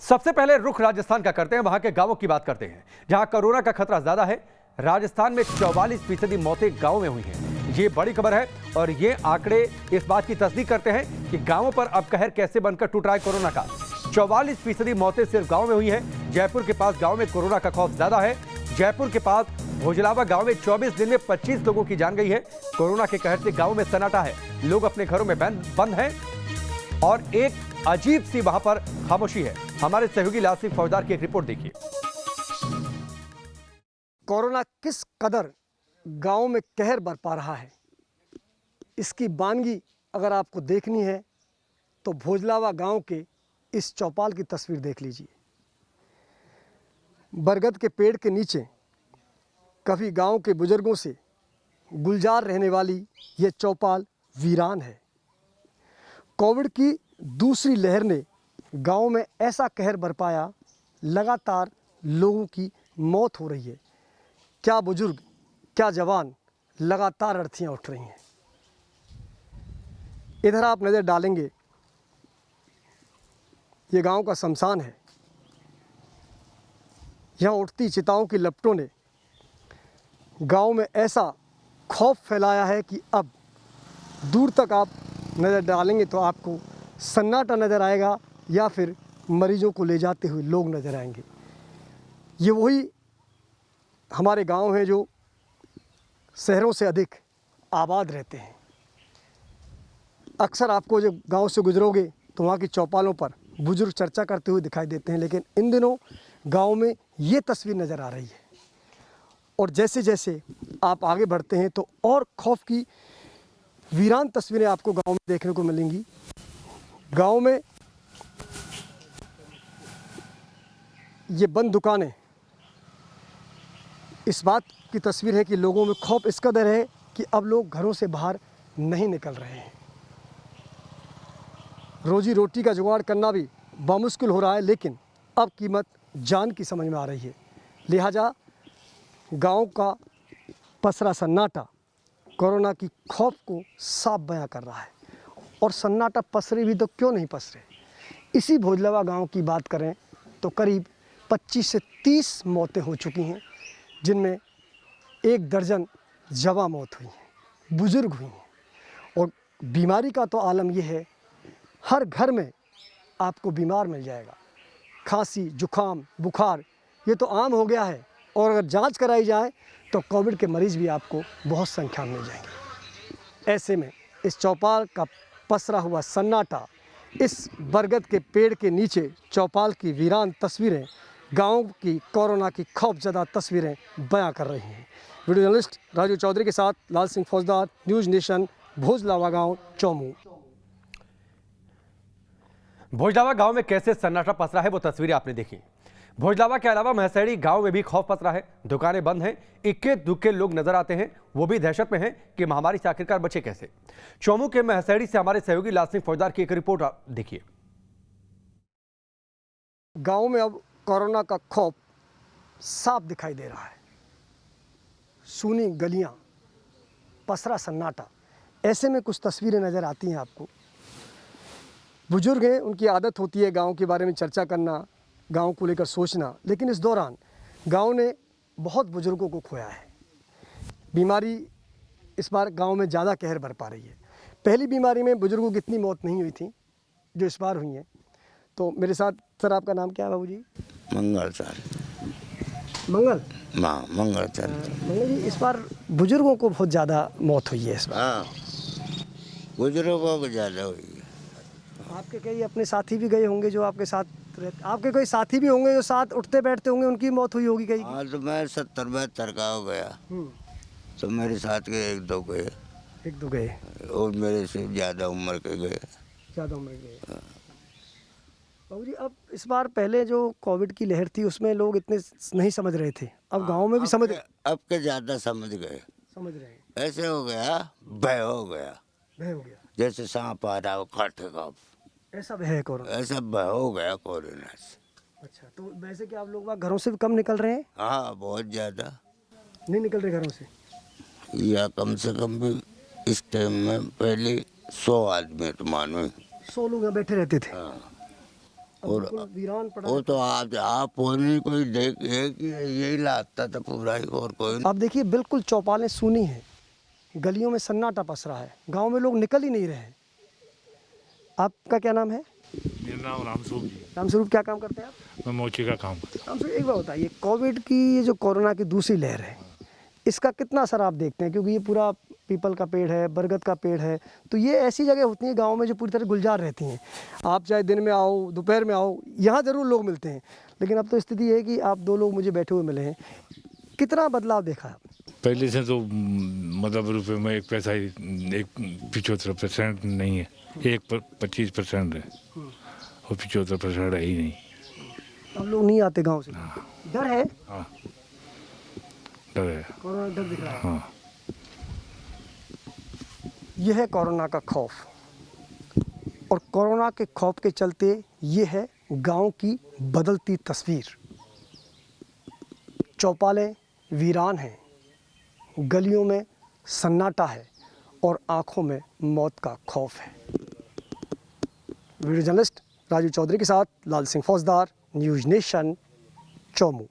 सबसे पहले रुख राजस्थान का करते हैं, वहां के गांवों की बात करते हैं जहां कोरोना का खतरा ज्यादा है। राजस्थान में 44% मौतें गांवों में हुई हैं। ये बड़ी खबर है और ये आंकड़े इस बात की तस्दीक करते हैं कि गांवों पर अब कहर कैसे बनकर टूट रहा है कोरोना का। 44% मौतें सिर्फ गांव में हुई हैं। जयपुर के पास गांव में कोरोना का खौफ ज्यादा है। जयपुर के पास भोजलावा गांव में 24 दिन में 25 लोगों की जान गई है। कोरोना के कहर से गांव में सन्नाटा है, लोग अपने घरों में बंद हैं और एक अजीब सी वहां पर खामोशी है। हमारे सहयोगी लाल सिंह फौजदार की एक रिपोर्ट देखिए। कोरोना किस कदर गांव में कहर बरपा रहा है, इसकी बानगी अगर आपको देखनी है तो भोजलावा गांव के इस चौपाल की तस्वीर देख लीजिए। बरगद के पेड़ के नीचे कभी गांव के बुजुर्गों से गुलजार रहने वाली यह चौपाल वीरान है। कोविड की दूसरी लहर ने गांव में ऐसा कहर बरपाया, लगातार लोगों की मौत हो रही है। क्या बुजुर्ग, क्या जवान, लगातार अर्थियां उठ रही हैं। इधर आप नज़र डालेंगे, ये गांव का शमशान है। यहाँ उठती चिताओं की लपटों ने गांव में ऐसा खौफ फैलाया है कि अब दूर तक आप नज़र डालेंगे तो आपको सन्नाटा नज़र आएगा या फिर मरीजों को ले जाते हुए लोग नज़र आएंगे। ये वही हमारे गांव हैं जो शहरों से अधिक आबाद रहते हैं। अक्सर आपको जब गांव से गुजरोगे तो वहाँ की चौपालों पर बुजुर्ग चर्चा करते हुए दिखाई देते हैं, लेकिन इन दिनों गांव में ये तस्वीर नज़र आ रही है। और जैसे जैसे आप आगे बढ़ते हैं तो और खौफ की वीरान तस्वीरें आपको गांव में देखने को मिलेंगी। गांव में ये बंद दुकानें इस बात की तस्वीर है कि लोगों में खौफ इस कदर है कि अब लोग घरों से बाहर नहीं निकल रहे हैं। रोजी रोटी का जुगाड़ करना भी बामुश्किल हो रहा है, लेकिन अब कीमत जान की समझ में आ रही है। लिहाजा गांव का पसरा सन्नाटा कोरोना की खौफ को साफ बयां कर रहा है। और सन्नाटा पसरे भी तो क्यों नहीं पसरे। इसी भोजलावा गांव की बात करें तो करीब 25 से 30 मौतें हो चुकी हैं, जिनमें 1 दर्जन जवां मौत हुई हैं, बुजुर्ग हुई हैं। और बीमारी का तो आलम यह है, हर घर में आपको बीमार मिल जाएगा। खांसी, जुखाम, बुखार ये तो आम हो गया है। और अगर जांच कराई जाए तो कोविड के मरीज़ भी आपको बहुत संख्या में मिल जाएंगे। ऐसे में इस चौपाल का पसरा हुआ सन्नाटा, इस बरगद के पेड़ के नीचे चौपाल की वीरान तस्वीरें गांव की कोरोना की खौफजदा तस्वीरें बयां कर रही हैं। वीडियो जर्नलिस्ट राजू चौधरी के साथ लाल सिंह फौजदार, न्यूज़ नेशन, भोजलावा गांव, चौमू। भोजलावा गांव में कैसे सन्नाटा पसरा है वो तस्वीरें आपने देखी। भोजलावा के अलावा महसैड़ी गांव में भी खौफ पसरा है। दुकानें बंद हैं, इक्के दुक्के लोग नजर आते हैं, वो भी दहशत में हैं कि महामारी से आखिरकार बचे कैसे। चौमू के महसैड़ी से हमारे सहयोगी लाल सिंह फौजदार की एक रिपोर्ट देखिए। गांव में अब कोरोना का खौफ साफ दिखाई दे रहा है। सूनी गलियां, पसरा सन्नाटा, ऐसे में कुछ तस्वीरें नज़र आती हैं आपको। बुजुर्ग हैं, उनकी आदत होती है गांव के बारे में चर्चा करना, गांव को लेकर सोचना, लेकिन इस दौरान गांव ने बहुत बुजुर्गों को खोया है। बीमारी इस बार गांव में ज़्यादा कहर बरपा रही है। पहली बीमारी में बुजुर्गों की इतनी मौत नहीं हुई थी जो इस बार हुई हैं। तो मेरे साथ सर, आपका नाम क्या है बाबू जी? मंगल सर। मंगल? हाँ, मंगल सर। मंगल जी, इस बार बुजुर्गों को बहुत ज़्यादा मौत हुई है इस बार। हाँ, बुजुर्गों को ज़्यादा हुई है। आपके कई अपने साथी भी गए होंगे जो आपके साथ रहते, आपके कोई साथी भी होंगे जो साथ उठते बैठते होंगे, उनकी मौत हुई होगी कई? हाँ, तो मैं 70-72 का हो गया, तो मेरे साथ के 1-2 गए। 1-2 गए और मेरे से ज़्यादा उम्र के गए। ज़्यादा उम्र के गए। बाबू जी, अब इस बार पहले जो कोविड की लहर थी उसमें लोग इतने नहीं समझ रहे थे, अब गांव में भी अब के ज़्यादा समझ गए। समझ रहे हैं। ऐसे हो गया, भय हो गया, भय हो गया, जैसे सांप आ रहा हो काटेगा, ऐसा भय है कोरोना। ऐसा भय हो गया कोरोना से। अच्छा, तो वैसे कि आप लोग वहाँ घरों से भी कम निकल रहे हैं? हाँ, बहुत ज़्यादा नहीं निकल रहे घरों से? या कम से कम भी इस टाइम में पहले 100 आदमी तो मानो 100 लोग यहाँ बैठे रहते थे। हाँ। और बिल्कुल वीरान पड़ा वो तो आप फोन ही कोई देख एक यही लाता था पूरा ही, और कोई आप देखिए बिल्कुल चौपालें सूनी हैं, गलियों में सन्नाटा पसरा है, गांव में लोग निकल ही नहीं रहे हैं। आपका क्या नाम है? मेरा नाम रामस्वरूप जी। रामस्वरूप, क्या काम करते हैं आप? मैं मोची का काम करता रामस्वरूप, एक बात बताइए, कोविड की ये जो कोरोना की दूसरी लहर है, इसका कितना असर आप देखते हैं? क्योंकि ये पूरा पीपल का पेड़ है, बरगद का पेड़ है, तो ये ऐसी जगह होती हैं गांव में जो पूरी तरह गुलजार रहती हैं। आप चाहे दिन में आओ, दोपहर में आओ, यहाँ ज़रूर लोग मिलते हैं, लेकिन अब तो स्थिति है कि आप दो लोग मुझे बैठे हुए मिले हैं। कितना बदलाव देखा है? पहले से तो मतलब रुपये में एक पैसा ही, एक 75% नहीं है, 25% है और 75% है ही नहीं। अब लोग नहीं आते गाँव से, डर है, हाँ, डर है। कोरोना डर दिख रहा है। हाँ, यह है कोरोना का खौफ, और कोरोना के खौफ के चलते ये है गांव की बदलती तस्वीर। चौपालें वीरान हैं, गलियों में सन्नाटा है और आंखों में मौत का खौफ है। वीडियो जर्नलिस्ट राजू चौधरी के साथ लाल सिंह फौजदार, न्यूज़ नेशन, चौमू।